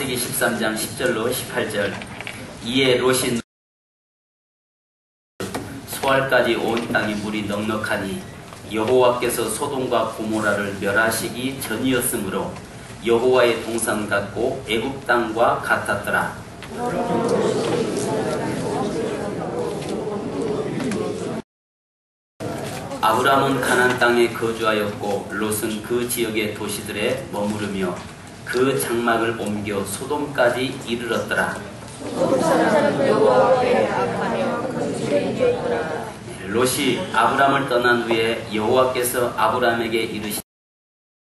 창세기 13장 10절로 18절. 이에 롯이 소알까지 온 땅이 물이 넉넉하니 여호와께서 소돔과 고모라를 멸하시기 전이었으므로 여호와의 동산 같고 애굽 땅과 같았더라. 아브람은 가나안 땅에 거주하였고 롯은 그 지역의 도시들에 머무르며 그 장막을 옮겨 소돔까지 이르렀더라. 롯이 아브람을 떠난 후에 여호와께서 아브람에게 이르시되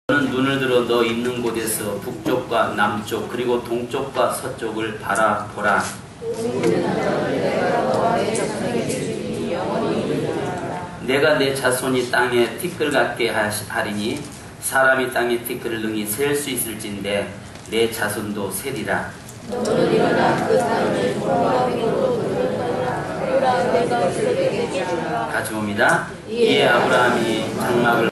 너는 눈을 들어 너 있는 곳에서 북쪽과 남쪽 그리고 동쪽과 서쪽을 바라보라. 내가 내 자손이 땅에 티끌 같게 하리니 사람이 땅에 티끌을 능히 셀 수 있을진데 내 자손도 세리라. 너는 일어나 그 땅을 돌아와 횡으로 돌려다라. 내가 그에게 주라. 같이 봅니다. 이에 아브라함이 장막을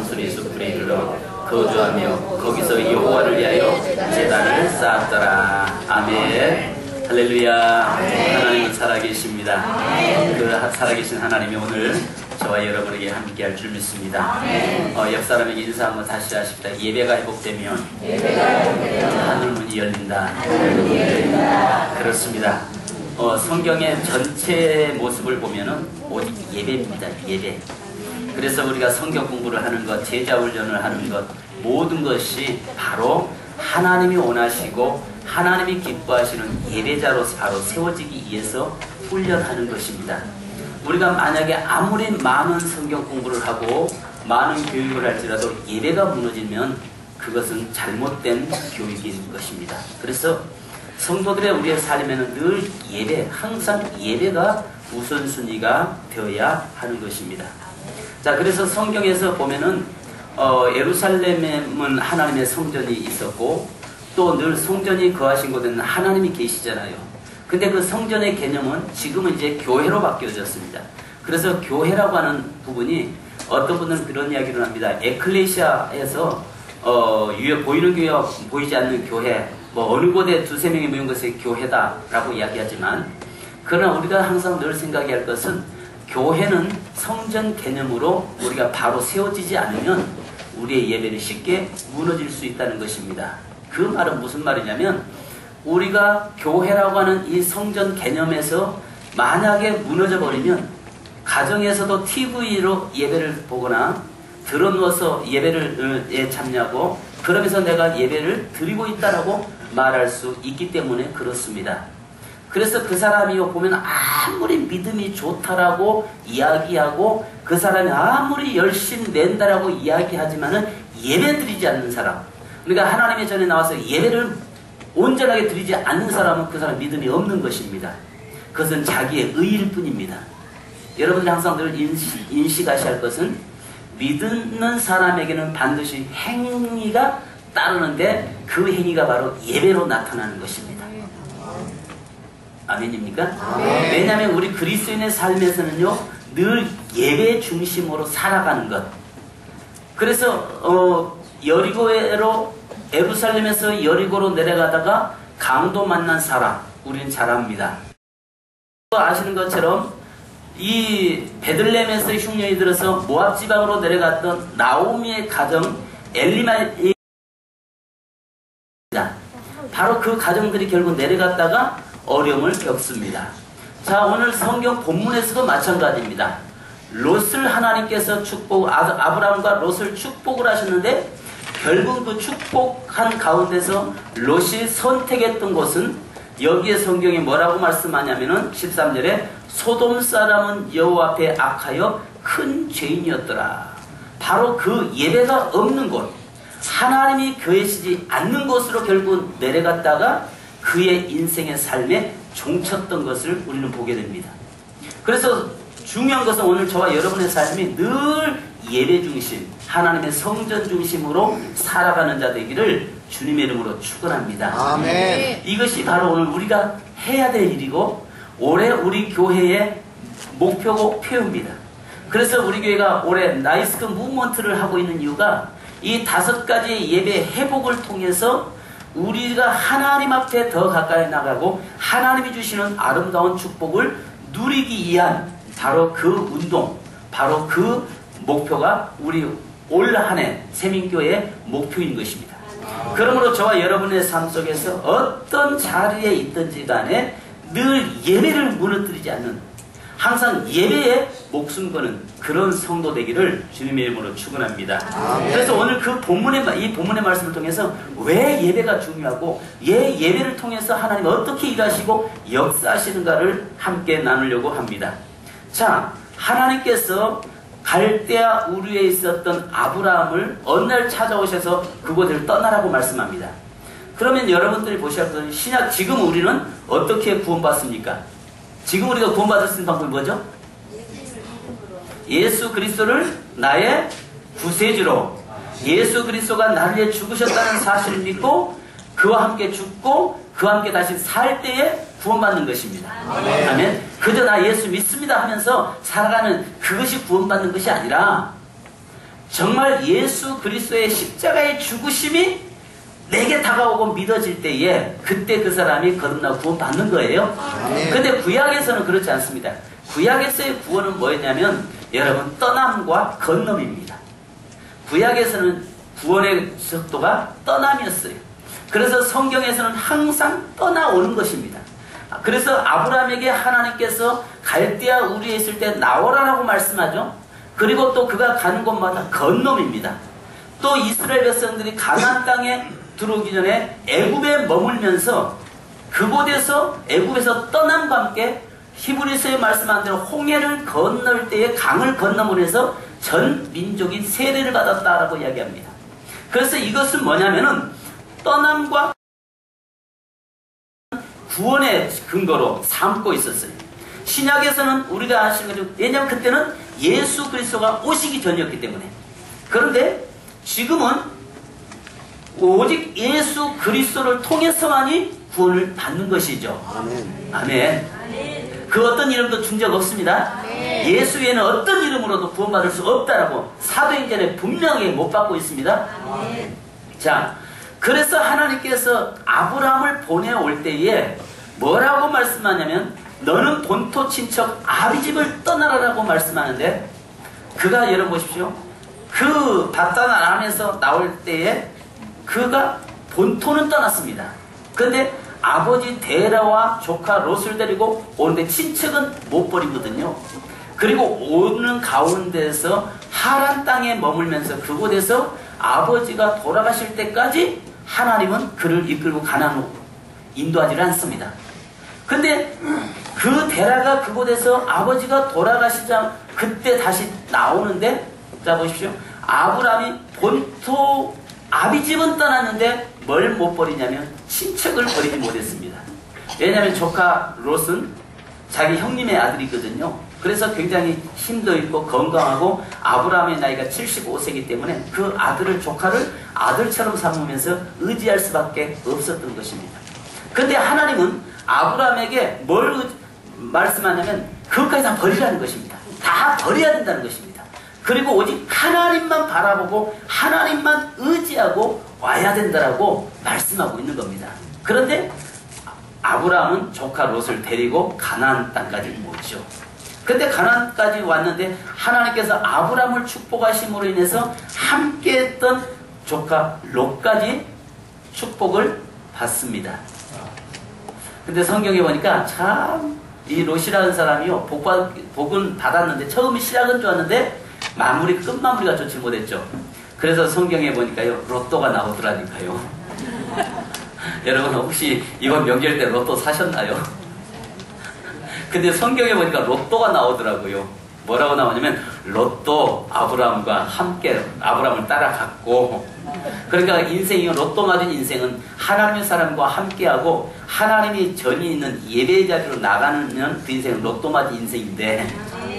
수리 숲에 이르러 거주하며 거기서 여호와를 위하여 제단을 쌓았더라. 아멘. 할렐루야. 하나님은 살아계십니다. 그 살아계신 하나님이 오늘 저와 여러분에게 함께할 줄 믿습니다. 옆 사람에게 인사 한번 다시 하십시다. 예배가 회복되면 하늘문이 열린다. 그렇습니다. 성경의 전체 모습을 보면은 오직 예배입니다. 예배. 그래서 우리가 성경 공부를 하는 것, 제자 훈련을 하는 것, 모든 것이 바로 하나님이 원하시고 하나님이 기뻐하시는 예배자로 바로 세워지기 위해서 훈련하는 것입니다. 우리가 만약에 아무리 많은 성경 공부를 하고 많은 교육을 할지라도 예배가 무너지면 그것은 잘못된 교육인 것입니다. 그래서 성도들의 우리의 삶에는 늘 예배, 항상 예배가 우선순위가 되어야 하는 것입니다. 자, 그래서 성경에서 보면은 예루살렘은 하나님의 성전이 있었고 또 늘 성전이 거하신 곳에는 하나님이 계시잖아요. 근데 그 성전의 개념은 지금은 이제 교회로 바뀌어졌습니다. 그래서 교회라고 하는 부분이 어떤 분들은 그런 이야기를 합니다. 에클레시아에서 보이는 교회와 보이지 않는 교회, 뭐 어느 곳에 두세 명이 모인 것이 교회다라고 이야기하지만 그러나 우리가 항상 늘 생각해야 할 것은 교회는 성전 개념으로 우리가 바로 세워지지 않으면 우리의 예배는 쉽게 무너질 수 있다는 것입니다. 그 말은 무슨 말이냐면 우리가 교회라고 하는 이 성전 개념에서 만약에 무너져 버리면 가정에서도 TV로 예배를 보거나 들어누워서 예배를 참여하고 그러면서 내가 예배를 드리고 있다라고 말할 수 있기 때문에 그렇습니다. 그래서 그 사람이 보면 아무리 믿음이 좋다라고 이야기하고 그 사람이 아무리 열심 낸다라고 이야기하지만은 예배 드리지 않는 사람, 그러니까 하나님의 전에 나와서 예배를 온전하게 드리지 않는 사람은 그 사람 믿음이 없는 것입니다. 그것은 자기의 의일 뿐입니다. 여러분들 항상 늘 인식하셔야 할 것은 믿는 사람에게는 반드시 행위가 따르는데 그 행위가 바로 예배로 나타나는 것입니다. 아멘입니까? 아멘. 왜냐하면 우리 그리스도인의 삶에서는요 늘 예배 중심으로 살아가는 것. 그래서 예루살렘에서 여리고로 내려가다가 강도 만난 사람 우리는 잘 압니다. 아시는 것처럼 이 베들레헴에서 흉년이 들어서 모압 지방으로 내려갔던 나오미의 가정 엘리멜렉, 바로 그 가정들이 결국 내려갔다가 어려움을 겪습니다. 자, 오늘 성경 본문에서도 마찬가지입니다. 롯을 하나님께서 아브라함과 롯을 축복을 하셨는데 결국 그 축복한 가운데서 롯이 선택했던 곳은 여기에 성경이 뭐라고 말씀하냐면은 13절에 소돔 사람은 여호와 앞에 악하여 큰 죄인이었더라. 바로 그 예배가 없는 곳, 하나님이 계시지 않는 곳으로 결국 내려갔다가 그의 인생의 삶에 종쳤던 것을 우리는 보게 됩니다. 그래서 중요한 것은 오늘 저와 여러분의 삶이 늘 예배 중심, 하나님의 성전 중심으로 살아가는 자 되기를 주님의 이름으로 축원합니다. 아멘. 이것이 바로 오늘 우리가 해야 될 일이고 올해 우리 교회의 목표고 표입니다. 그래서 우리 교회가 올해 나이스크 무브먼트를 하고 있는 이유가 이 5가지 예배 회복을 통해서 우리가 하나님 앞에 더 가까이 나가고 하나님이 주시는 아름다운 축복을 누리기 위한 바로 그 운동, 바로 그 목표가 우리 올 한해 세민교회의 목표인 것입니다. 그러므로 저와 여러분의 삶 속에서 어떤 자리에 있든지 간에 늘 예배를 무너뜨리지 않는, 항상 예배에 목숨 거는 그런 성도 되기를 주님의 이름으로 축원합니다. 그래서 오늘 이 본문의 말씀을 통해서 왜 예배가 중요하고 예배를 통해서 하나님 어떻게 일하시고 역사하시는가를 함께 나누려고 합니다. 자, 하나님께서 갈대아 우르에 있었던 아브라함을 어느 날 찾아오셔서 그곳을 떠나라고 말씀합니다. 그러면 여러분들이 보시면 신약 지금 우리는 어떻게 구원받습니까? 지금 우리가 구원받을 수 있는 방법이 뭐죠? 예수 그리스도를 나의 구세주로, 예수 그리스도가 나를 위해 죽으셨다는 사실을 믿고 그와 함께 죽고 그와 함께 다시 살 때에 구원받는 것입니다. 아멘. 그저 나 예수 믿습니다 하면서 살아가는 그것이 구원받는 것이 아니라 정말 예수 그리스도의 십자가의 죽으심이 내게 다가오고 믿어질 때에 그때 그 사람이 거듭나고 구원받는 거예요. 근데 구약에서는 그렇지 않습니다. 구약에서의 구원은 뭐였냐면 여러분 떠남과 건nom입니다. 구약에서는 구원의 속도가 떠남이었어요. 그래서 성경에서는 항상 떠나오는 것입니다. 그래서 아브라함에게 하나님께서 갈대아 우르에 있을 때 나오라라고 말씀하죠. 그리고 또 그가 가는 곳마다 건nom입니다. 또 이스라엘 백성들이 가나안 땅에 들어오기 전에 애굽에 머물면서 그곳에서 애굽에서 떠남과 함께 히브리서에 말씀한 대로 홍해를 건널 때에 강을 건너면서 전 민족이 세례를 받았다라고 이야기합니다. 그래서 이것은 뭐냐면은 떠남과 구원의 근거로 삼고 있었어요. 신약에서는 우리가 아시는 것처럼, 왜냐하면 그때는 예수 그리스도가 오시기 전이었기 때문에. 그런데 지금은 오직 예수 그리스도를 통해서만이 구원을 받는 것이죠. 아멘. 아멘. 그 어떤 이름도 준 적 없습니다. 예수 외에는 어떤 이름으로도 구원받을 수 없다라고 사도행전에 분명히 못 받고 있습니다. 자, 그래서 하나님께서 아브라함을 보내올 때에 뭐라고 말씀하냐면 너는 본토 친척 아비집을 떠나라라고 말씀하는데, 그가 여러분 보십시오. 그 바단 아람에서 나올 때에 그가 본토는 떠났습니다. 그런데 아버지 데라와 조카 롯을 데리고 오는데 친척은 못 버리거든요. 그리고 오는 가운데서 하란 땅에 머물면서 그곳에서 아버지가 돌아가실 때까지 하나님은 그를 이끌고 가나안으로 인도하지를 않습니다. 근데 그 데라가 그곳에서 아버지가 돌아가시자 그때 다시 나오는데, 자 보십시오. 아브라함이 본토 아비집은 떠났는데 뭘 못 버리냐면 친척을 버리지 못했습니다. 왜냐하면 조카 롯은 자기 형님의 아들이거든요. 그래서 굉장히 힘도 있고 건강하고 아브라함의 나이가 75세이기 때문에 그 아들을, 조카를 아들처럼 삼으면서 의지할 수밖에 없었던 것입니다. 근데 하나님은 아브라함에게 뭘 말씀하냐면 그것까지 다 버리라는 것입니다. 다 버려야 된다는 것입니다. 그리고 오직 하나님만 바라보고 하나님만 의지하고 와야 된다라고 말씀하고 있는 겁니다. 그런데 아브라함은 조카 롯을 데리고 가나안 땅까지 오죠. 근데 가나안까지 왔는데 하나님께서 아브라함을 축복하심으로 인해서 함께했던 조카 롯까지 축복을 받습니다. 근데 성경에 보니까 참 이 롯이라는 사람이요, 복은 받았는데 처음에 시작은 좋았는데 끝마무리가 좋지 못했죠. 그래서 성경에 보니까요, 로또가 나오더라니까요. 여러분 혹시 이번 명절 때 로또 사셨나요? 근데 성경에 보니까 로또가 나오더라고요. 뭐라고 나오냐면 로또 아브라함과 함께 아브라함을 따라갔고, 그러니까 인생이 로또 맞은 인생은 하나님의 사람과 함께하고 하나님이 전이 있는 예배 자리로 나가는 그 인생은 로또 맞은 인생인데,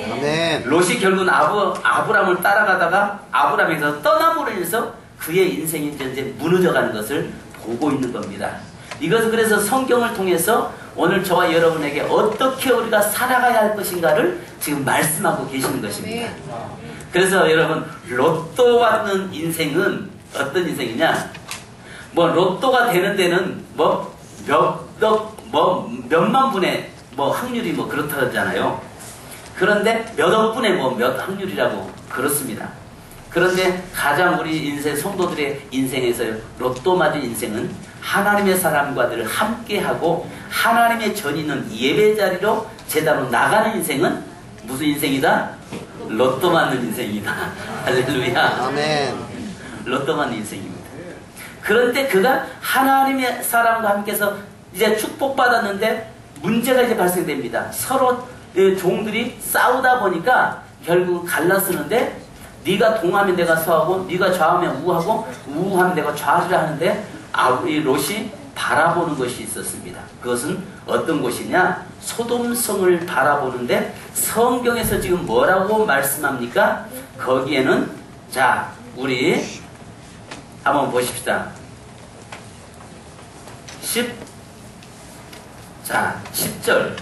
아멘. 롯이 결국은 아브라함을 따라가다가 아브라함에서 떠남으로 인해서 그의 인생이 이제 무너져가는 것을 보고 있는 겁니다. 이것은 그래서 성경을 통해서 오늘 저와 여러분에게 어떻게 우리가 살아가야 할 것인가를 지금 말씀하고 계시는 것입니다. 그래서 여러분 로또 받는 인생은 어떤 인생이냐? 뭐 로또가 되는 데는 뭐 몇만 분의 뭐 확률이 뭐 그렇다 그러잖아요. 그런데 몇 억 분의 뭐 몇 확률이라고 그렇습니다. 그런데 가장 우리 인생 성도들의 인생에서 로또 맞은 인생은 하나님의 사람과들 함께하고 하나님의 전이 있는 예배 자리로 제대로 나가는 인생은 무슨 인생이다? 로또 맞는 인생이다. 할렐루야. 아멘. 로또 맞는 인생입니다. 그런데 그가 하나님의 사람과 함께해서 이제 축복받았는데 문제가 이제 발생됩니다. 서로 종들이 싸우다 보니까 결국 갈라쓰는데 네가 동하면 내가 서하고 네가 좌하면 우하고 우하면 내가 좌하리라 하는데 이 롯이 바라보는 것이 있었습니다. 그것은 어떤 곳이냐? 소돔성을 바라보는데 성경에서 지금 뭐라고 말씀합니까? 거기에는 자 우리 한번 보십시다. 10절.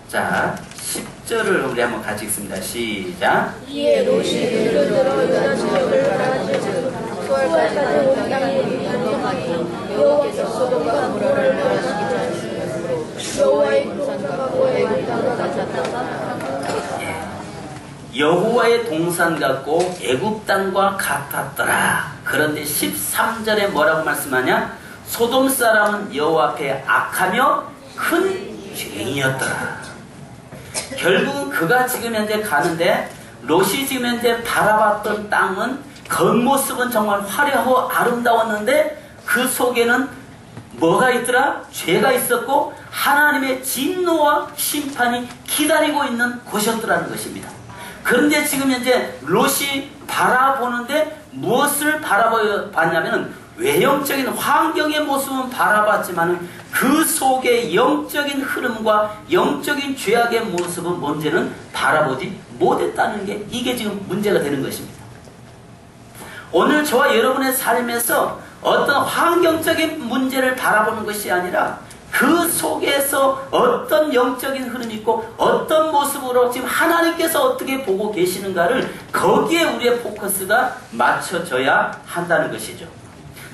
자, 10절을 우리 한번 같이 읽습니다. 시작. 이에 롯이 길을 들어 유다 지역을 바라보고 수월까지 온 땅에 이르니 여호와께서 소돔과 고모라를 멸하시기를 하시고 여호와의 동산과 애굽 땅과 같았다. 여호와의 동산 같고 애굽 땅과 같았더라. 그런데 13절에 뭐라고 말씀하냐? 소돔 사람은 여호와 앞에 악하며 큰 죄인이었더라. 결국은 그가 지금 현재 가는데 롯이 지금 현재 바라봤던 땅은 겉모습은 정말 화려하고 아름다웠는데 그 속에는 뭐가 있더라? 죄가 있었고 하나님의 진노와 심판이 기다리고 있는 곳이었더라는 것입니다. 그런데 지금 현재 롯이 바라보는데 무엇을 바라봤냐면 외형적인 환경의 모습은 바라봤지만 그 속의 영적인 흐름과 영적인 죄악의 모습은 문제는 바라보지 못했다는 게 이게 지금 문제가 되는 것입니다. 오늘 저와 여러분의 삶에서 어떤 환경적인 문제를 바라보는 것이 아니라 그 속에서 어떤 영적인 흐름이 있고 어떤 모습으로 지금 하나님께서 어떻게 보고 계시는가를 거기에 우리의 포커스가 맞춰져야 한다는 것이죠.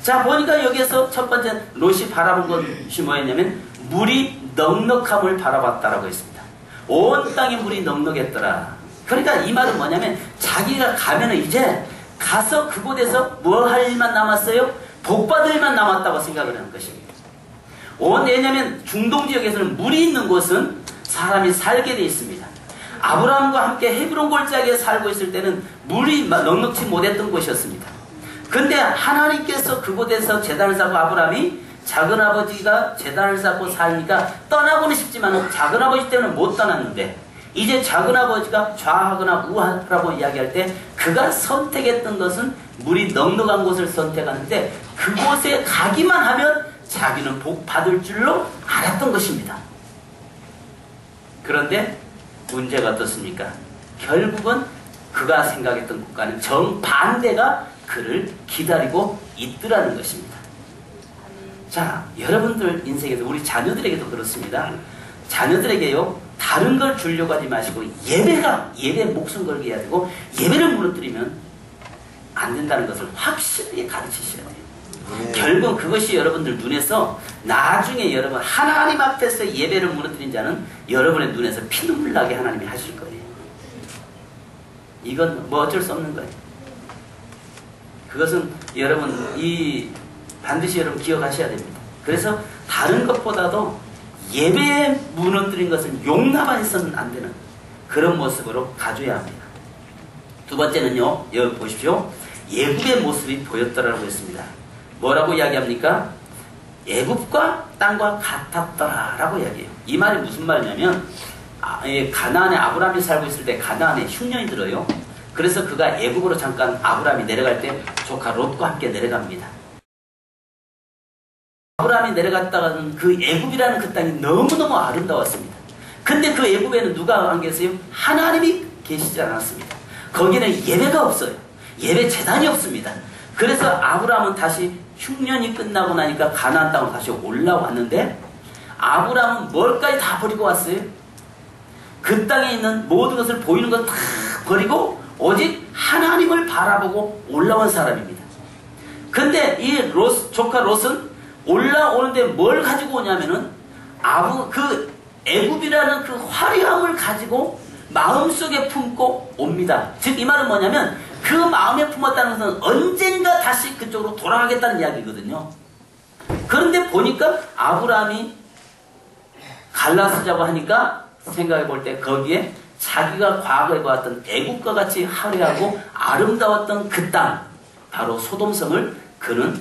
자 보니까 여기에서 첫 번째 롯이 바라본 것이 뭐였냐면 물이 넉넉함을 바라봤다라고 했습니다. 온 땅에 물이 넉넉했더라. 그러니까 이 말은 뭐냐면 자기가 가면은 이제 가서 그곳에서 뭐 할 일만 남았어요? 복받을 일만 남았다고 생각을 하는 것입니다. 왜냐하면 중동 지역에서는 물이 있는 곳은 사람이 살게 되어 있습니다. 아브라함과 함께 헤브론 골짜기에 살고 있을 때는 물이 넉넉지 못했던 곳이었습니다. 근데 하나님께서 그곳에서 제단을 쌓고 아브라함이 작은아버지가 제단을 쌓고 살니까 떠나고는 싶지만 작은아버지 때문에 못 떠났는데 이제 작은아버지가 좌하거나 우하라고 이야기할 때 그가 선택했던 것은 물이 넉넉한 곳을 선택하는데 그곳에 가기만 하면 자기는 복 받을 줄로 알았던 것입니다. 그런데 문제가 어떻습니까? 결국은 그가 생각했던 것과는 정반대가 그를 기다리고 있더라는 것입니다. 자, 여러분들 인생에서 우리 자녀들에게도 그렇습니다. 자녀들에게요, 다른 걸 주려고 하지 마시고 예배에 목숨 걸게 해야 되고 예배를 무너뜨리면 안 된다는 것을 확실히 가르치셔야 돼요. 결국 그것이 여러분들 눈에서 나중에 여러분 하나님 앞에서 예배를 무너뜨린 자는 여러분의 눈에서 피눈물 나게 하나님이 하실 거예요. 이건 뭐 어쩔 수 없는 거예요. 그것은 여러분 반드시 여러분 기억하셔야 됩니다. 그래서 다른 것보다도 예배에 무너뜨린 것은 용납해서는 안 되는 그런 모습으로 가져야 합니다. 두 번째는요, 여기 보십시오. 애굽의 모습이 보였더라고 했습니다. 뭐라고 이야기합니까? 애굽과 땅과 같았더라 라고 이야기해요. 이 말이 무슨 말이냐면 가나안에 아브라함이 살고 있을 때 가나안에 흉년이 들어요. 그래서 그가 애굽으로 잠깐 아브라함이 내려갈 때 조카 롯과 함께 내려갑니다. 아브라함이 내려갔다가는 그 애굽이라는 그 땅이 너무너무 아름다웠습니다. 근데 그 애굽에는 누가 안 계세요? 하나님이 계시지 않았습니다. 거기는 예배가 없어요. 예배 제단이 없습니다. 그래서 아브라함은 다시 흉년이 끝나고 나니까 가나안 땅으로 다시 올라왔는데 아브라함은 뭘까지 다 버리고 왔어요? 그 땅에 있는 모든 것을 보이는 것 다 버리고 오직 하나님을 바라보고 올라온 사람입니다. 근데 이 조카 롯은 올라오는데 뭘 가지고 오냐면은 그 애굽이라는 그 화려함을 가지고 마음속에 품고 옵니다. 즉 이 말은 뭐냐면 그 마음에 품었다는 것은 언젠가 다시 그쪽으로 돌아가겠다는 이야기거든요. 그런데 보니까 아브라함이 갈라서자고 하니까 생각해 볼 때 거기에 자기가 과거에 보았던 애국과 같이 화려하고 아름다웠던 그 땅, 바로 소돔성을 그는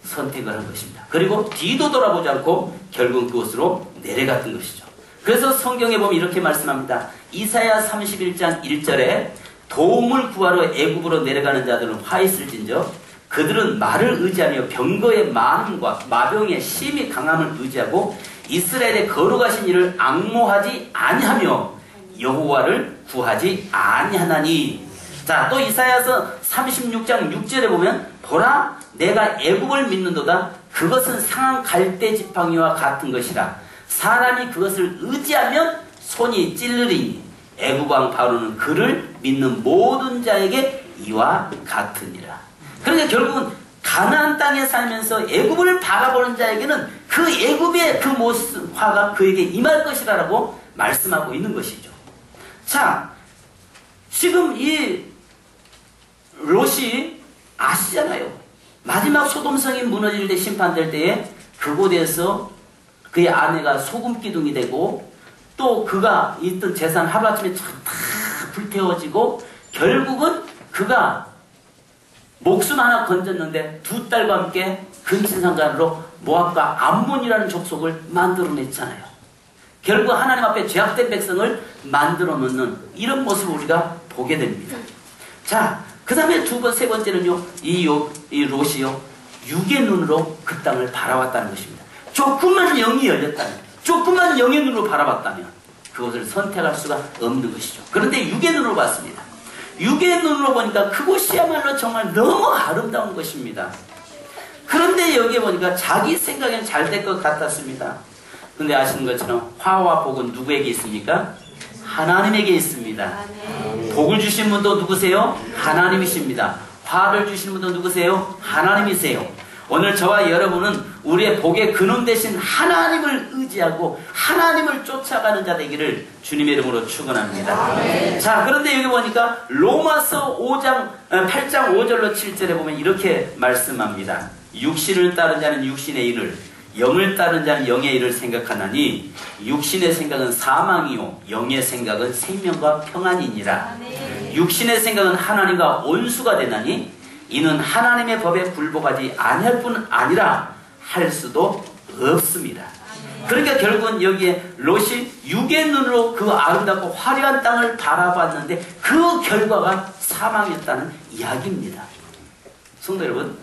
선택을 한 것입니다. 그리고 뒤도 돌아보지 않고 결국 그곳으로 내려갔던 것이죠. 그래서 성경에 보면 이렇게 말씀합니다. 이사야 31장 1절에 도움을 구하러 애굽으로 내려가는 자들은 화 있을진저 그들은 말을 의지하며 병거의 많음과 마병의 심히 강함을 의지하고 이스라엘의 거룩하신 이를 앙모하지 아니하며 여호와를 구하지 아니하나니. 자, 또 이사야서 36장 6절에 보면 보라 내가 애굽을 믿는도다 그것은 상한 갈대 지팡이와 같은 것이라 사람이 그것을 의지하면 손이 찔르리니 애굽 왕 바로는 그를 믿는 모든 자에게 이와 같으니라. 그러니까 결국은 가나안 땅에 살면서 애굽을 바라보는 자에게는 그 애굽의 그 모습 화가 그에게 임할 것이라고 말씀하고 있는 것이죠. 자, 지금 이 롯이 아시잖아요. 마지막 소돔성이 무너질 때 심판될 때에 그곳에서 그의 아내가 소금 기둥이 되고 또 그가 있던 재산 하루아침에 다 불태워지고 결국은 그가 목숨 하나 건졌는데 두 딸과 함께 근친상간으로 모압과 암몬이라는 족속을 만들어냈잖아요. 결국 하나님 앞에 죄악된 백성을 만들어 놓는 이런 모습을 우리가 보게 됩니다. 자, 그 다음에 세 번째는요, 이 롯이요, 육의 눈으로 그 땅을 바라봤다는 것입니다. 조금만 영이 열렸다면, 조금만 영의 눈으로 바라봤다면 그것을 선택할 수가 없는 것이죠. 그런데 육의 눈으로 봤습니다. 육의 눈으로 보니까 그곳이야말로 정말 너무 아름다운 것입니다. 그런데 여기에 보니까 자기 생각엔 잘 될 것 같았습니다. 근데 아시는 것처럼 화와 복은 누구에게 있습니까? 하나님에게 있습니다. 복을 주신 분도 누구세요? 하나님이십니다. 화를 주신 분도 누구세요? 하나님이세요. 오늘 저와 여러분은 우리의 복의 근원 되신 하나님을 의지하고 하나님을 쫓아가는 자 되기를 주님의 이름으로 축원합니다. 자, 그런데 여기 보니까 로마서 8장 5절로 7절에 보면 이렇게 말씀합니다. 육신을 따른 자는 육신의 일을 영을 따른 자는 영의 일을 생각하나니 육신의 생각은 사망이요 영의 생각은 생명과 평안이니라. 육신의 생각은 하나님과 온수가 되나니 이는 하나님의 법에 굴복하지 아니할 뿐 아니라 할 수도 없습니다. 그러니까 결국은 여기에 롯이 육의 눈으로 그 아름답고 화려한 땅을 바라봤는데 그 결과가 사망이었다는 이야기입니다. 성도 여러분,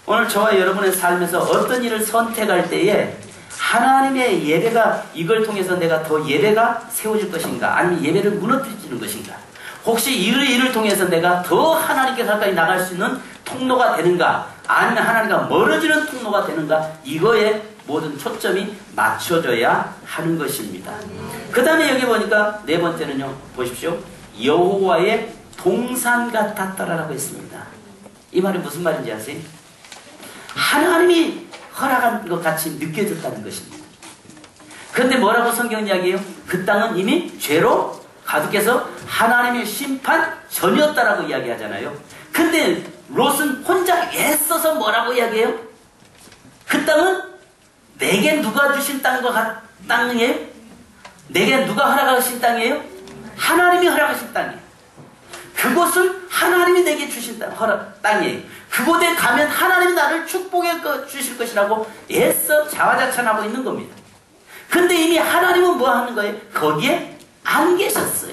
오늘 저와 여러분의 삶에서 어떤 일을 선택할 때에 하나님의 예배가 이걸 통해서 내가 더 예배가 세워질 것인가, 아니면 예배를 무너뜨리는 것인가, 혹시 이 일을 통해서 내가 더 하나님께 가까이 나갈 수 있는 통로가 되는가, 아니면 하나님과 멀어지는 통로가 되는가, 이거에 모든 초점이 맞춰져야 하는 것입니다. 그 다음에 여기 보니까 네 번째는요, 보십시오. 여호와의 동산 같았더라라고 했습니다. 이 말이 무슨 말인지 아세요? 하나님이 허락한 것 같이 느껴졌다는 것입니다. 그런데 뭐라고 성경 이야기해요? 그 땅은 이미 죄로 가득해서 하나님의 심판 전이었다라고 이야기하잖아요. 근데 롯은 혼자 애써서 뭐라고 이야기해요? 그 땅은 내게 누가 주신 땅이에요? 내게 누가 허락하신 땅이에요? 하나님이 허락하신 땅이에요. 그곳은 하나님이 내게 주신 땅이에요. 그곳에 가면 하나님이 나를 축복해 주실 것이라고 애써 자화자찬하고 있는 겁니다. 근데 이미 하나님은 뭐 하는 거예요? 거기에 안 계셨어요.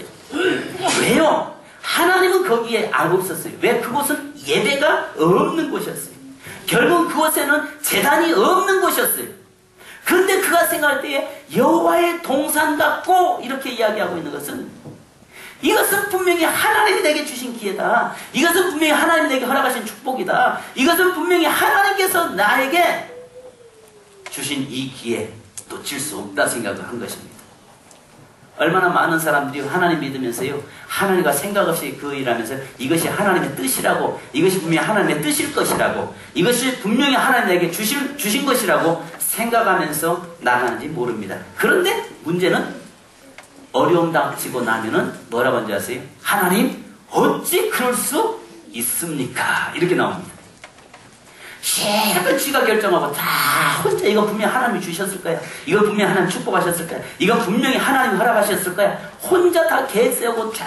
왜요? 하나님은 거기에 안 없었어요. 왜? 그곳은 예배가 없는 곳이었어요. 결국 그곳에는 제단이 없는 곳이었어요. 그런데 그가 생각할 때에 여호와의 동산 같고 이렇게 이야기하고 있는 것은, 이것은 분명히 하나님이 내게 주신 기회다. 이것은 분명히 하나님이 내게 허락하신 축복이다. 이것은 분명히 하나님께서 나에게 주신 이 기회 놓칠 수 없다 생각을 한 것입니다. 얼마나 많은 사람들이 하나님 믿으면서요, 하나님과 생각 없이 그 일하면서 이것이 하나님의 뜻이라고, 이것이 분명히 하나님의 뜻일 것이라고, 이것이 분명히 하나님에게 주신 것이라고 생각하면서 나가는지 모릅니다. 그런데 문제는 어려움 닥치고 나면은 뭐라고 하는지 아세요? 하나님 어찌 그럴 수 있습니까? 이렇게 나옵니다. 실컷 쥐가 결정하고 다 혼자 이거 분명히 하나님이 주셨을 거야. 이거 분명히 하나님 축복하셨을 거야. 이거 분명히 하나님 허락하셨을 거야. 혼자 다 계획 세우고 쭉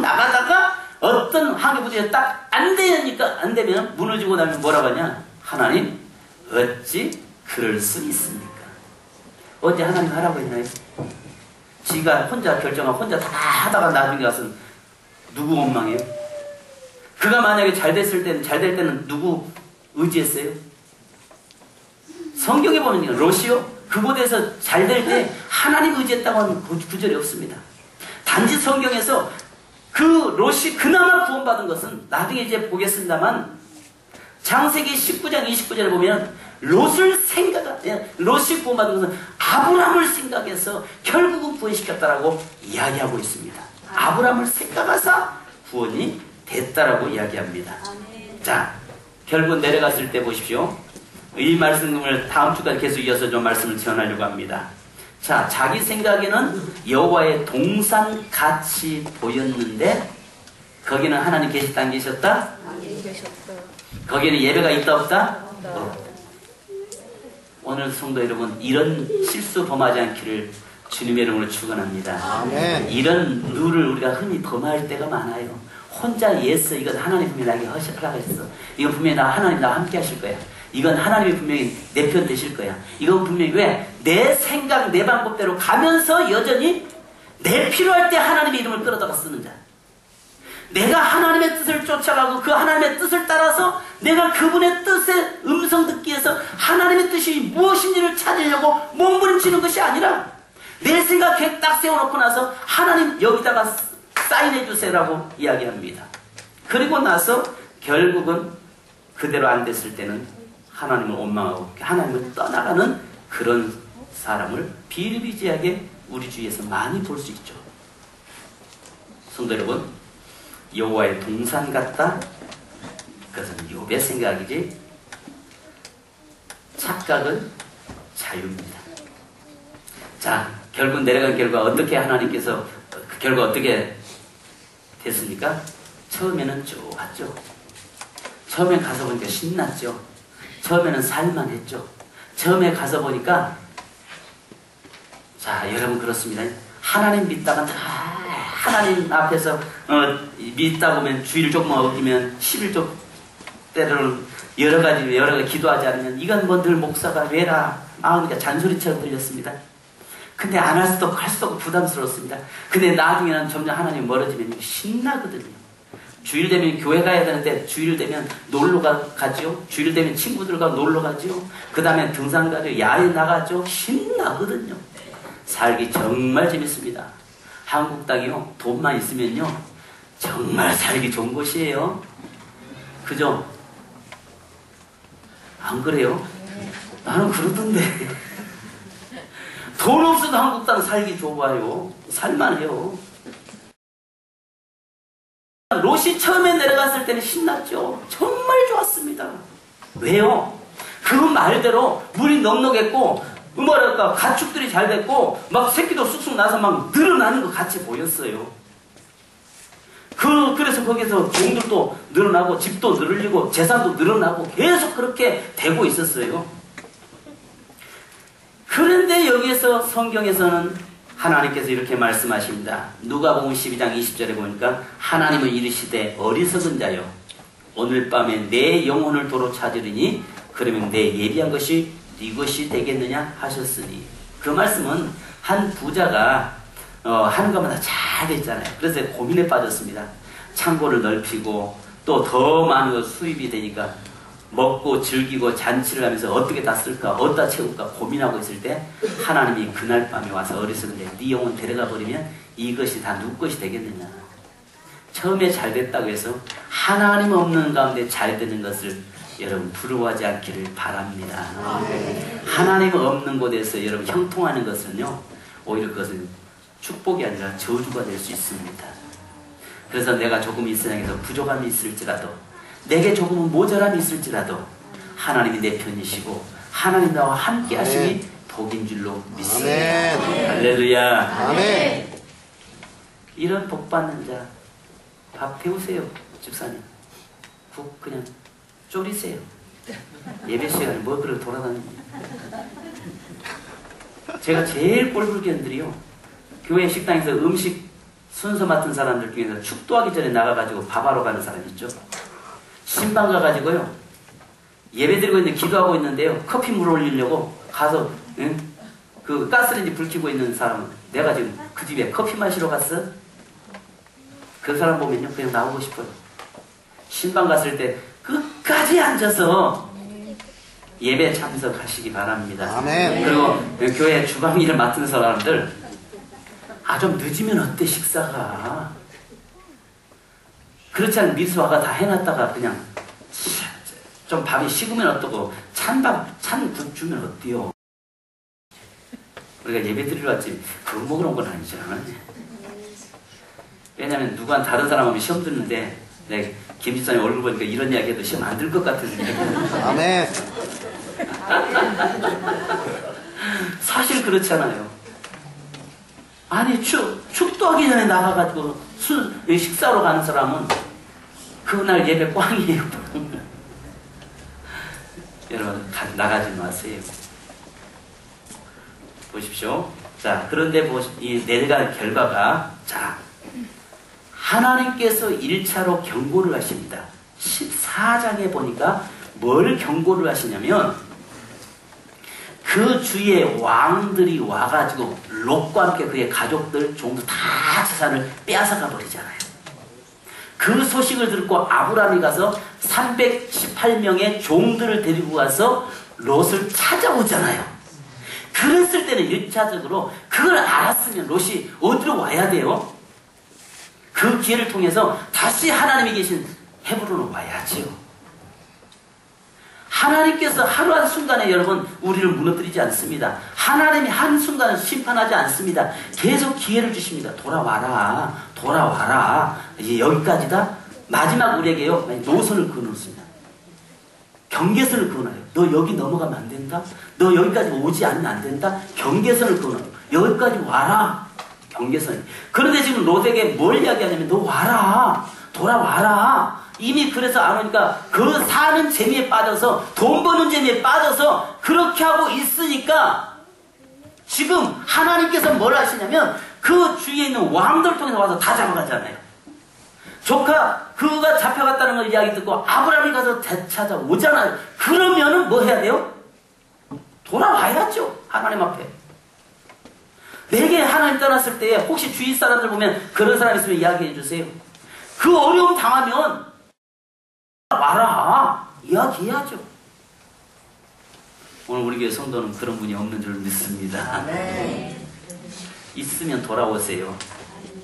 나가다가 어떤 환경부터 딱 안 되니까 안 되면 무너지고 나면 뭐라고 하냐? 하나님 어찌 그럴 수 있습니까? 언제 하나님 하라고 했나요? 지가 혼자 결정하고 혼자 다 하다가 나중에 가서 누구 원망해요? 그가 만약에 잘 될 때는 누구 의지했어요? 성경에 보면 롯이요, 그곳에서 잘 될 때 하나님 의지했다고 하는 구절이 없습니다. 단지 성경에서 그 롯이 그나마 구원받은 것은 나중에 이제 보겠습니다만, 창세기 19장 29절에 보면 롯이 구원받은 것은 아브라함을 생각해서 결국은 구원시켰다라고 이야기하고 있습니다. 아브라함을 생각해서 구원이 됐다라고 이야기합니다. 자, 결국 내려갔을 때 보십시오. 이 말씀을 다음 주까지 계속 이어서 좀 말씀을 전하려고 합니다. 자, 자기 생각에는 여호와의 동산 같이 보였는데 거기는 하나님 계셨다 안 계셨다? 거기는 예배가 있다 없다? 오늘 성도 여러분, 이런 실수 범하지 않기를 주님의 이름으로 축원합니다. 아멘. 이런 룰을 우리가 흔히 범할 때가 많아요. 혼자 예스, 이건 하나님 분명히 나에게 허락했어. 이건 분명히 하나님 나와 함께 하실 거야. 이건 하나님이 분명히 내 편 되실 거야. 이건 분명히 왜? 내 생각, 내 방법대로 가면서 여전히 내 필요할 때 하나님의 이름을 끌어다가 쓰는 자. 내가 하나님의 뜻을 쫓아가고 그 하나님의 뜻을 따라서 내가 그분의 뜻의 음성 듣기 위해서 하나님의 뜻이 무엇인지를 찾으려고 몸부림치는 것이 아니라 내 생각에 딱 세워놓고 나서 하나님 여기다가 사인해 주세요라고 이야기합니다. 그리고 나서 결국은 그대로 안 됐을 때는 하나님을 원망하고 하나님을 떠나가는 그런 사람을 비일비재하게 우리 주위에서 많이 볼 수 있죠. 성도 여러분, 여호와의 동산 같다? 그것은 욥의 생각이지 착각은 자유입니다. 자, 결국 내려간 결과 어떻게 하나님께서 그 결과 어떻게 됐습니까? 처음에는 좋았죠. 처음에 가서 보니까 신났죠. 처음에는 살만했죠. 처음에 가서 보니까, 자, 여러분 그렇습니다. 하나님 믿다가 다 하나님 앞에서 믿다 보면 주의를 조금만 어기면 11조 때로는 여러 가지 기도하지 않으면 이건 뭐 늘 목사가 왜라 그러니까 잔소리처럼 들렸습니다. 근데 안 할 수도 할 수도 없고 부담스러웠습니다. 근데 나중에는 점점 하나님 멀어지면 신나거든요. 주일 되면 교회 가야 되는데 주일 되면 놀러 가죠. 주일 되면 친구들과 놀러 가죠. 그 다음에 등산 가죠. 야외 나가죠. 신나거든요. 살기 정말 재밌습니다. 한국 땅이요, 돈만 있으면요 정말 살기 좋은 곳이에요. 그죠? 안 그래요? 나는 그러던데. 돈 없어도 한국 땅 살기 좋아요. 살만해요. 롯이 처음에 내려갔을 때는 신났죠. 정말 좋았습니다. 왜요? 그 말대로 물이 넉넉했고 뭐랄까 가축들이 잘 됐고 막 새끼도 쑥쑥 나서 막 늘어나는 것 같이 보였어요. 그래서 거기서 종들도 늘어나고 집도 늘리고 재산도 늘어나고 계속 그렇게 되고 있었어요. 그런데 여기에서 성경에서는 하나님께서 이렇게 말씀하십니다. 누가복음 12장 20절에 보니까 하나님은 이르시되 어리석은 자여 오늘 밤에 내 영혼을 도로 찾으리니 그러면 내 예비한 것이 네 것이 되겠느냐 하셨으니, 그 말씀은 한 부자가 하는 것마다 잘 됐잖아요. 그래서 고민에 빠졌습니다. 창고를 넓히고 또 더 많은 수입이 되니까 먹고 즐기고 잔치를 하면서 어떻게 다 쓸까 어디다 채울까 고민하고 있을 때 하나님이 그날 밤에 와서 어리석은데 네 영혼 데려가 버리면 이것이 다 누구 것이 되겠느냐. 처음에 잘 됐다고 해서 하나님 없는 가운데 잘 되는 것을 여러분 부러워하지 않기를 바랍니다. 하나님 없는 곳에서 여러분 형통하는 것은요 오히려 그것은 축복이 아니라 저주가 될 수 있습니다. 그래서 내가 조금 이 세상에서 부족함이 있을지라도, 내게 조금은 모자람이 있을지라도 하나님이 내 편이시고 하나님 나와 함께 하심이 복인 줄로 믿습니다. 아멘. 할렐루야. 아멘. 이런 복 받는 자 밥 태우세요. 집사님 국 그냥 졸이세요. 예배 시간에 뭐 그렇게 돌아다닙니다. 제가 제일 꼴불견들이요, 교회 식당에서 음식 순서 맡은 사람들 중에서 축도하기 전에 나가가지고 밥하러 가는 사람 있죠. 신방 가가지고요, 예배 드리고 있는데 기도하고 있는데요, 커피 물 올리려고 가서, 응? 그 가스레인지 불 켜고 있는 사람은 내가 지금 그 집에 커피 마시러 갔어? 그 사람 보면요 그냥 나오고 싶어요. 신방 갔을 때 끝까지 앉아서 예배 참석하시기 바랍니다. 아멘. 그리고 교회 주방 일을 맡은 사람들, 좀 늦으면 어때 식사가? 그렇지 않으면 미수아가 다 해놨다가 그냥 좀 밥이 식으면 어떠고 찬 국 주면 어때요? 우리가 예배 드리러 왔지 그거 먹으러 온 건 아니잖아요. 왜냐면 누가 다른 사람하면 시험 듣는데 내가 김 집사님 얼굴 보니까 이런 이야기 해도 시험 안 들 것 같아서 아멘. 사실 그렇잖아요. 아니 축도하기 전에 나가가지고 식사로 가는 사람은 그날 예배 꽝이에요. 여러분 나가지 마세요. 보십시오. 자, 그런데 이 내려간 결과가, 자, 하나님께서 1차로 경고를 하십니다. 14장에 보니까 뭘 경고를 하시냐면, 그 주위에 왕들이 와가지고 롯과 함께 그의 가족들, 종들 다 재산을 빼앗아가 버리잖아요. 그 소식을 듣고 아브라함이 가서 318명의 종들을 데리고 가서 롯을 찾아오잖아요. 그랬을 때는 1차적으로 그걸 알았으면 롯이 어디로 와야 돼요? 그 기회를 통해서 다시 하나님이 계신 헤브론으로 와야지요. 하나님께서 하루 한순간에 여러분 우리를 무너뜨리지 않습니다. 하나님이 한순간에 심판하지 않습니다. 계속 기회를 주십니다. 돌아와라, 돌아와라. 이제 여기까지다. 마지막 우리에게요, 노선을 그어놓습니다. 경계선을 그어놔요. 너 여기 넘어가면 안 된다. 너 여기까지 오지 않으면 안 된다. 경계선을 그어놔요. 여기까지 와라. 경계선. 그런데 지금 롯에게 뭘 이야기하냐면, 너 와라, 돌아와라. 이미 그래서 안 오니까 그 사는 재미에 빠져서, 돈 버는 재미에 빠져서 그렇게 하고 있으니까 지금 하나님께서 뭘 하시냐면 그 주위에 있는 왕들 통해서 와서 다 잡아가잖아요. 조카 그가 잡혀갔다는 걸 이야기 듣고 아브라함이 가서 되찾아오잖아요. 그러면은 뭐 해야 돼요? 돌아와야죠. 하나님 앞에. 내게 하나님 떠났을 때 혹시 주위 사람들 보면 그런 사람 있으면 이야기해 주세요. 그 어려움 당하면 와라 이야기해야죠. 오늘 우리 교회 성도는 그런 분이 없는 줄 믿습니다. 있으면 돌아오세요.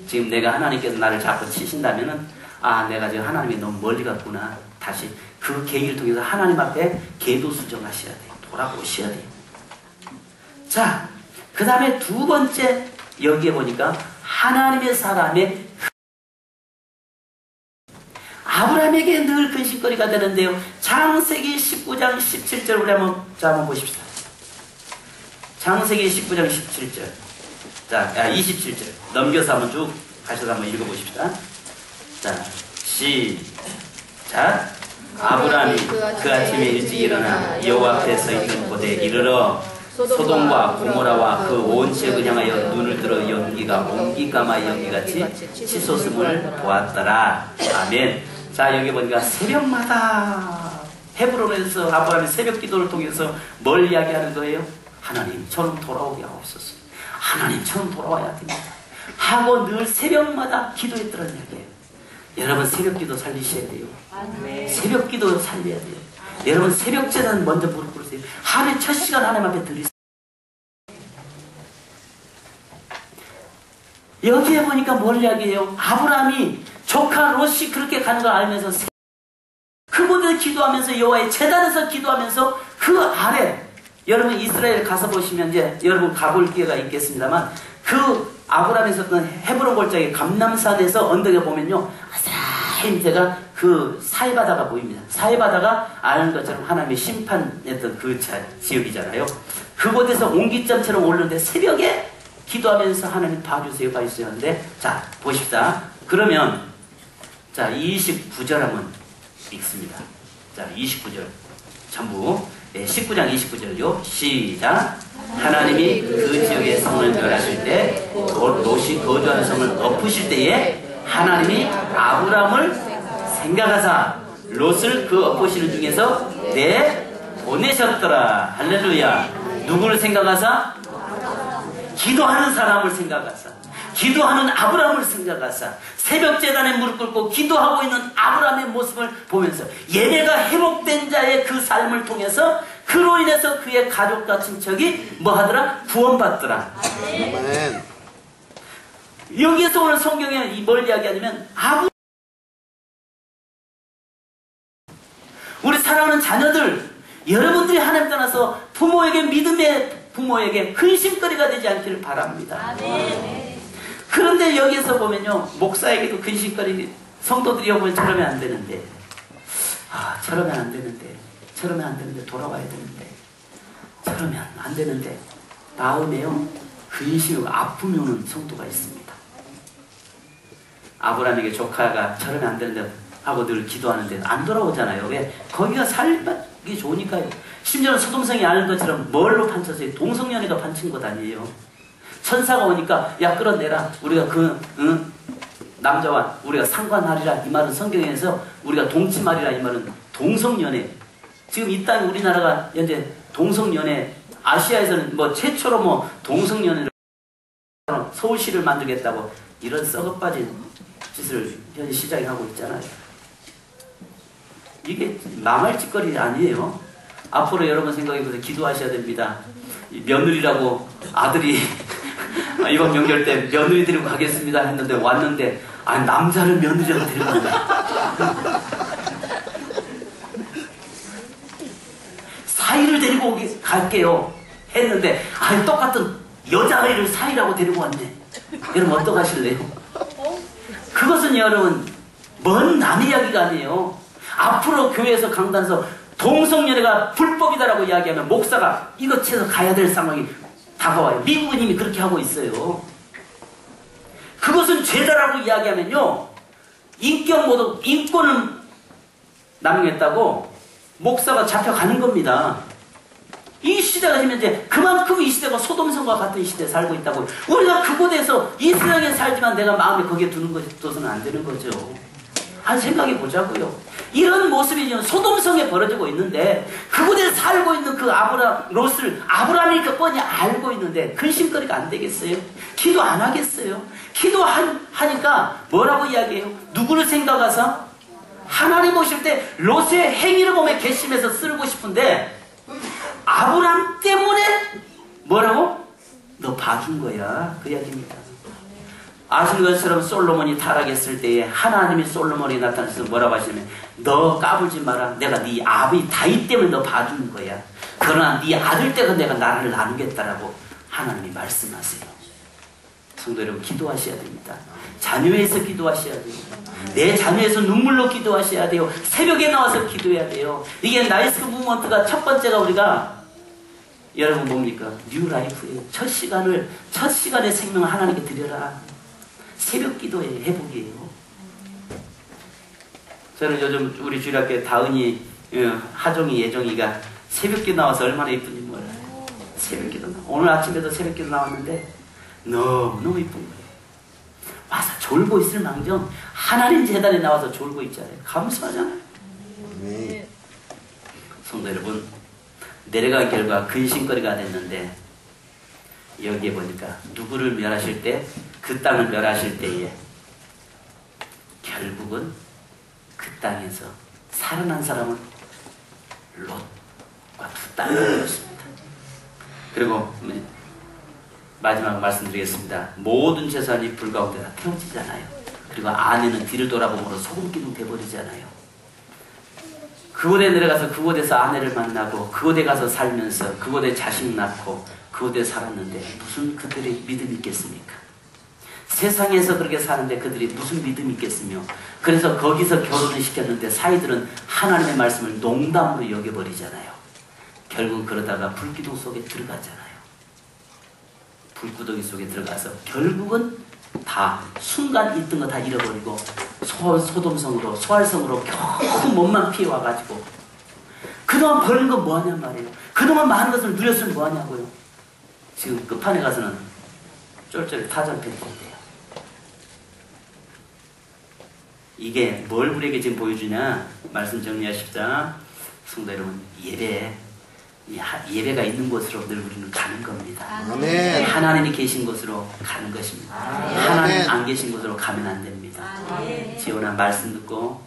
지금 내가 하나님께서 나를 자꾸 치신다면은, 내가 지금 하나님이 너무 멀리 갔구나. 다시 그 계기를 통해서 하나님 앞에 계도 수정하셔야 돼요. 돌아오셔야 돼요. 자, 그 다음에 두 번째, 여기에 보니까 하나님의 사람의 아브라함에게 늘 근심거리가 되는데요. 창세기 19장 17절 우리 한번 보십시다. 창세기 19장 17절. 자, 27절. 넘겨서 한번 쭉 가셔서 한번 읽어보십시다. 자, 시작. 아브라함이 그 아침에 일찍 일어나 여호와 앞에 서 있는 곳에 이르러 소돔과 고모라와 그 온 지역을 향하여 눈을 들어 연기가 옹기까마 연기같이 치솟음을 보았더라. 아멘. 자, 여기 보니까 새벽마다 헤브론에서 아브라함이 새벽 기도를 통해서 뭘 이야기하는 거예요? 하나님처럼 돌아오게 하옵소서. 하나님처럼 돌아와야 됩니다. 하고 늘 새벽마다 기도했더라는 얘기예요. 여러분 새벽 기도 살리셔야 돼요. 새벽 기도 살려야 돼요. 여러분 새벽 제단 먼저 무릎 꿇으세요. 하루에 첫 시간 하나님 앞에 드리세요. 여기에 보니까 뭘 이야기해요? 아브라함이 조카 롯이 그렇게 가는 걸 알면서 그분들 기도하면서 여호와의 제단에서 기도하면서 그 아래, 여러분 이스라엘 가서 보시면 이제 여러분 가볼 기회가 있겠습니다만 그 아브라함이 있었던 헤브론 골짜기 감람산에서 언덕에 보면요, 아스라인 데가 그 사해바다가 보입니다. 사해바다가 아는 것처럼 하나님의 심판했던 그 지역이잖아요. 그곳에서 옹기점처럼 오르는데 새벽에 기도하면서 하나님 봐주세요 봐주세요 하는데, 자 보십시다. 그러면 자 29절 한번 읽습니다. 자 29절 전부 19장 29절요. 시작. 하나님이 그 지역의 성을 멸하실 때 롯이 거주하는 성을 엎으실 때에 하나님이 아브라함을 생각하사 롯을 그 엎으시는 중에서 내보내셨더라. 할렐루야. 누구를 생각하사? 기도하는 사람을 생각하사, 기도하는 아브라함을 생각하사, 새벽 제단에 무릎 꿇고 기도하고 있는 아브라함의 모습을 보면서 얘네가 회복된 자의 그 삶을 통해서 그로 인해서 그의 가족과 친척이 뭐 하더라? 구원받더라. 아멘. 여기에서 오늘 성경에 뭘 이야기하냐면 우리 사랑하는 자녀들, 여러분들이 하나님 떠나서 부모에게 믿음의 부모에게 근심거리가 되지 않기를 바랍니다. 그런데 여기에서 보면요, 목사에게도 근심거리, 성도들이 보면 저러면 안 되는데, 저러면 안 되는데, 저러면 안 되는데, 돌아와야 되는데, 저러면 안 되는데, 마음에요 근심이고 아픔이 오는 성도가 있습니다. 아브라함에게 조카가 저러면 안 되는데 하고 늘 기도하는데 안 돌아오잖아요. 왜? 거기가 살기 좋으니까요. 심지어는 소돔성이 아는 것처럼 뭘로 판쳤어요? 동성연애가 판친 것 아니에요. 천사가 오니까 야 끌어내라. 우리가 남자와 우리가 상관하리라. 이 말은 성경에서 우리가 동침하리라. 이 말은 동성연애. 지금 이 땅 우리나라가 현재 동성연애, 아시아에서는 뭐 최초로 뭐 동성연애를 서울시를 만들겠다고 이런 썩어빠진 짓을 현재 시작하고 있잖아요. 이게 망할 짓거리 아니에요. 앞으로 여러분 생각해보세요. 기도하셔야 됩니다. 며느리라고 아들이 이번 명절 때 며느리 데리고 가겠습니다 했는데 왔는데 남자를 며느리라고 데리고 간다. 사위를 데리고 갈게요 했는데 똑같은 여자아이를 사위라고 데리고 왔네. 여러분 어떡하실래요? 그것은 여러분 먼 남의 이야기가 아니에요. 앞으로 교회에서 강단에서 동성연애가 불법이다라고 이야기하면 목사가 이거 채서 가야 될 상황이 다가와요. 미국은 이미 그렇게 하고 있어요. 그것은 죄다라고 이야기하면요, 인권을 남용했다고 목사가 잡혀가는 겁니다. 이 시대가 지금 이제 그만큼 이 시대가 소돔성과 같은 시대에 살고 있다고. 우리가 그곳에서 이 세상에 살지만 내가 마음에 거기에 둬서는 안 되는 거죠. 한 생각해 보자고요. 이런 모습이 지금 소돔성에 벌어지고 있는데 그곳에 살고 있는 그 롯을 아브라함이니까 뻔히 알고 있는데 근심거리가 안 되겠어요? 기도 안 하겠어요? 기도하니까 뭐라고 이야기해요? 누구를 생각해서? 하나님 오실 때 롯의 행위를 보며 괘씸해서 쓰고 싶은데 아브라함 때문에 뭐라고? 너 봐준 거야. 그 이야기입니다. 아시는 것처럼 솔로몬이 타락했을 때에 하나님이 솔로몬이 나타나서 뭐라고 하시냐면 너 까불지 마라. 내가 네 아비 다윗 때문에 너 봐주는 거야. 그러나 네 아들 때가 내가 나를 나누겠다라고 하나님이 말씀하세요. 성도 여러분 기도하셔야 됩니다. 자녀에서 기도하셔야 돼요. 내 자녀에서 눈물로 기도하셔야 돼요. 새벽에 나와서 기도해야 돼요. 이게 나이스 무브먼트가 첫 번째가 우리가 여러분 뭡니까? 뉴 라이프예요. 첫 시간의 생명을 하나님께 드려라. 새벽 기도의 회복이에요. 저는 요즘 우리 주일학교에 다은이, 하정이, 예정이가 새벽 기도 나와서 얼마나 이쁜지 몰라요. 새벽 기도 오늘 아침에도 새벽 기도 나왔는데 너무 이쁜 거예요. 와서 졸고 있을 망정 하나님 재단에 나와서 졸고 있잖아요. 감사하잖아요. 네. 성도 여러분, 내려간 결과 근심거리가 됐는데 여기에 보니까 누구를 멸하실 때, 그 땅을 멸하실 때에 결국은 그 땅에서 살아난 사람은 롯과 두 딸이었습니다. 그리고 마지막 말씀드리겠습니다. 모든 재산이 불 가운데 다 태워지잖아요. 그리고 아내는 뒤를 돌아보므로 소금기둥 돼버리잖아요. 그곳에 내려가서 그곳에서 아내를 만나고 그곳에 가서 살면서 그곳에 자식 낳고 그곳에 살았는데 무슨 그들의 믿음이 있겠습니까? 세상에서 그렇게 사는데 그들이 무슨 믿음이 있겠으며, 그래서 거기서 결혼을 시켰는데 사이들은 하나님의 말씀을 농담으로 여겨버리잖아요. 결국 그러다가 불기둥 속에 들어가잖아요. 불구덩이 속에 들어가서 결국은 다 순간 있던 거 다 잃어버리고 소돔성으로 소알성으로 겨우 몸만 피해와가지고 그동안 버린 거 뭐하냔 말이에요. 그동안 많은 것을 누렸으면 뭐하냐고요. 지금 끝판에 가서는 쫄쫄이 타전패인데요. 이게 뭘 우리에게 지금 보여주냐? 말씀 정리하십시다. 성도 여러분, 예배가 있는 곳으로 늘 우리는 가는 겁니다. 아멘. 하나님이 계신 곳으로 가는 것입니다. 하나님 안 계신 곳으로 가면 안 됩니다. 지원아, 말씀 듣고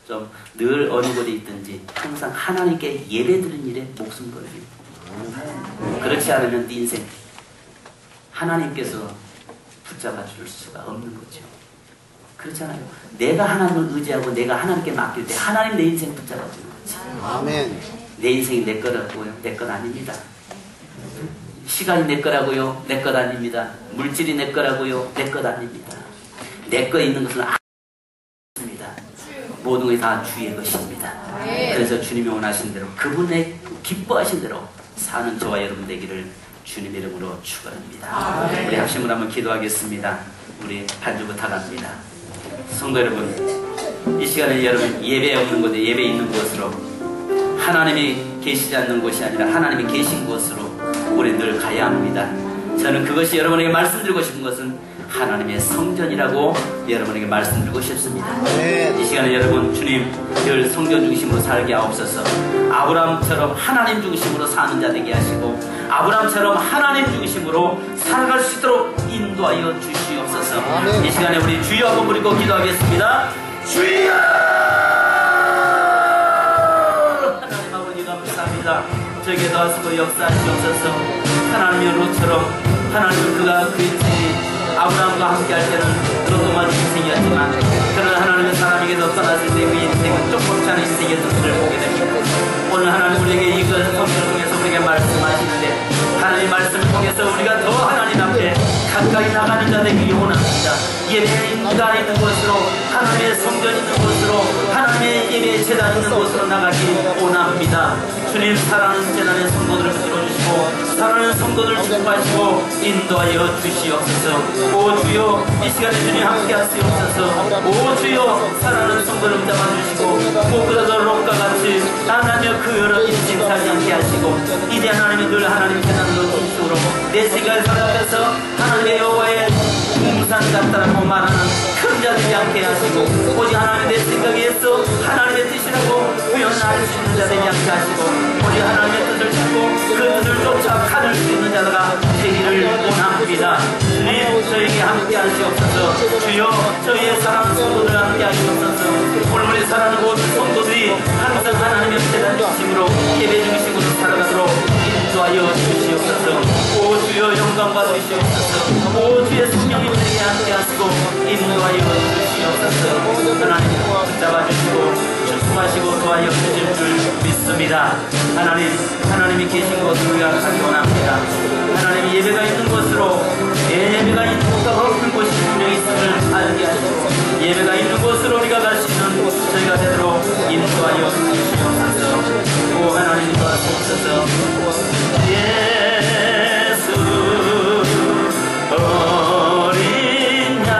좀 늘 어느 곳에 있든지 항상 하나님께 예배드리는 일에 목숨 걸리고, 그렇지 않으면 네 인생 하나님께서 붙잡아 줄 수가 없는 거죠. 그렇잖아요. 내가 하나님을 의지하고 내가 하나님께 맡길 때 하나님 내 인생 붙잡아 주는 거지. 아멘. 내 인생이 내 거라고요? 내 것 아닙니다. 시간이 내 거라고요? 내 것 아닙니다. 물질이 내 거라고요? 내 것 아닙니다. 내 거 있는 것은 아닙니다. 모든 것이 다 주의 것입니다. 그래서 주님이 원하신 대로, 그분의 기뻐하신 대로 사는 저와 여러분 되기를 주님의 이름으로 축원합니다. 우리 합심을 한번 기도하겠습니다. 우리 반주부터 갑니다. 성도 여러분, 이 시간에 여러분 예배 없는 곳에 예배 있는 곳으로, 하나님이 계시지 않는 곳이 아니라 하나님이 계신 곳으로 우리 늘 가야 합니다. 저는 그것이 여러분에게 말씀드리고 싶은 것은 하나님의 성전이라고 여러분에게 말씀드리고 싶습니다. 이 시간에 여러분, 주님 늘 성전 중심으로 살게 하옵소서. 아브라함처럼 하나님 중심으로 사는 자 되게 하시고, 아브라함처럼 하나님 중심으로 살아갈 수 있도록 인도하여 주시옵소서. 이 시간에 우리 주여 한번 부르고 기도하겠습니다. 주여! 하나님 아버지 감사합니다. 저에게도 하시고 역사하시옵소서. 하나님의 로처럼, 하나님은 그가 그 인생이 아브라함과 함께 할 때는 그동안 인생이었지만, 그러나 하나님의 사람에게도 떠났을 때 그 인생은 조금치 않은 인생이었던 것을 보게 됩니다. 오늘 하나님 우리에게 이것을 성경을 통해서 우리에게 말씀하시는데, 하나님의 말씀을 통해서 우리가 더 하나님 앞에 가까이 나가는 자 되기 원합니다. 예배가 있는 곳으로, 하나님의 성전 있는 곳으로, 하나님의 예배 제단 있는 곳으로 나가기 원합니다. 주님, 사랑하는 재단의 성도들을 붙들어주시고 사랑하는 성도들을 축복하시고 인도하여 주시옵소서. 오 주여, 이 시간에 주님 함께 하시옵소서. 오 주여, 사랑하는 성도를 붙잡아주시고 고그라도 롯과 같이 하나님의 그 여러 인생 살지 않게 하시고, 이제 하나님이 늘 하나님 재단으로 중심으로 내 생각을 살아가서 하나님의 여호와의 공산 같다라고 말하는 큰 자들이 않게 하시고, 오직 하나님의 내 생각에 의해서 하나님의 뜻이라고 표현할 수 있는 자들이 않게 하시고, 오직 하나님의 뜻을 찾고 그 뜻을 쫓아 가질 수 있는 자가 되기를 원합니다. 주님, 저에게 함께 하시옵소서. 주여, 저희의 사랑하는 성도들 함께 하시옵소서. 오늘 우리 사랑하는 모든 성도들이 항상 하나님의 재단 중심으로 예배 중심으로 살아가도록 인도하여 주시옵소서. 오 주여, 영광 받으시옵소서. 오 주의 성령이 우리에게 함께 하시고 인도하여 주시옵소서. 하나님 붙잡아주시고 축복하시고 도와여 주실 줄 믿습니다. 하나님이 계신 곳으로 우리가 가기 원합니다. 하나님이 예배가 있는 곳으로, 예배가 있는 곳과 큰 곳이 분명히 있음을 알게 하시고, 예배가 있는 곳으로 우리가 갈 수 있는 저희가 되도록 인도하여 주시옵소서. 오 하나님 도와주옵소서. 예수 어린 양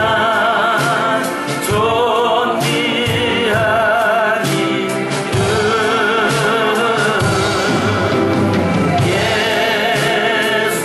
존귀한 이름, 예수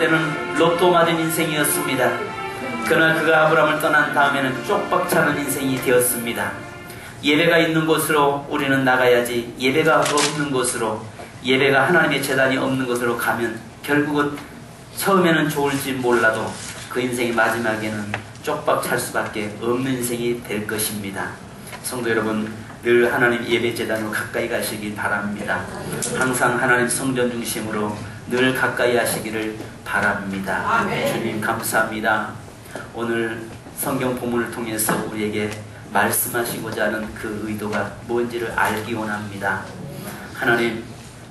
때는 로또 맞은 인생이었습니다. 그러나 그가 아브라함을 떠난 다음에는 쪽박차는 인생이 되었습니다. 예배가 있는 곳으로 우리는 나가야지, 예배가 없는 곳으로, 예배가 하나님의 제단이 없는 곳으로 가면 결국은 처음에는 좋을지 몰라도 그 인생이 마지막에는 쪽박찰 수밖에 없는 인생이 될 것입니다. 성도 여러분, 늘 하나님 예배 제단으로 가까이 가시길 바랍니다. 항상 하나님 성전 중심으로 늘 가까이 하시기를 바랍니다. 주님 감사합니다. 오늘 성경 본문을 통해서 우리에게 말씀하시고자 하는 그 의도가 뭔지를 알기 원합니다. 하나님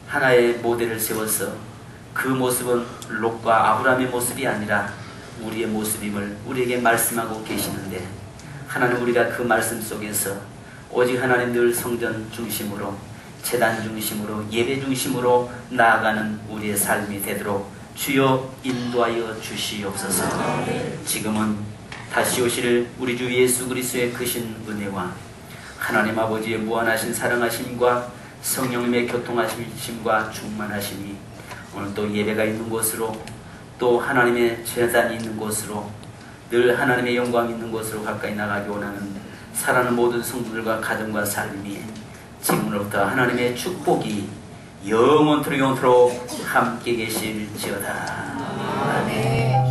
하나의 모델을 세워서 그 모습은 롯과 아브라함의 모습이 아니라 우리의 모습임을 우리에게 말씀하고 계시는데, 하나님 우리가 그 말씀 속에서 오직 하나님 늘 성전 중심으로, 제단 중심으로, 예배 중심으로 나아가는 우리의 삶이 되도록 주여 인도하여 주시옵소서. 지금은 다시 오실 우리 주 예수 그리스도의 크신 은혜와 하나님 아버지의 무한하신 사랑하심과 성령님의 교통하심과 충만하심이 오늘 또 예배가 있는 곳으로, 또 하나님의 제단이 있는 곳으로, 늘 하나님의 영광이 있는 곳으로 가까이 나가기 원하는 사랑하는 모든 성도들과 가정과 삶이 지금으로부터 하나님의 축복이 영원토록 영원토록 함께 계실지어다. 아멘.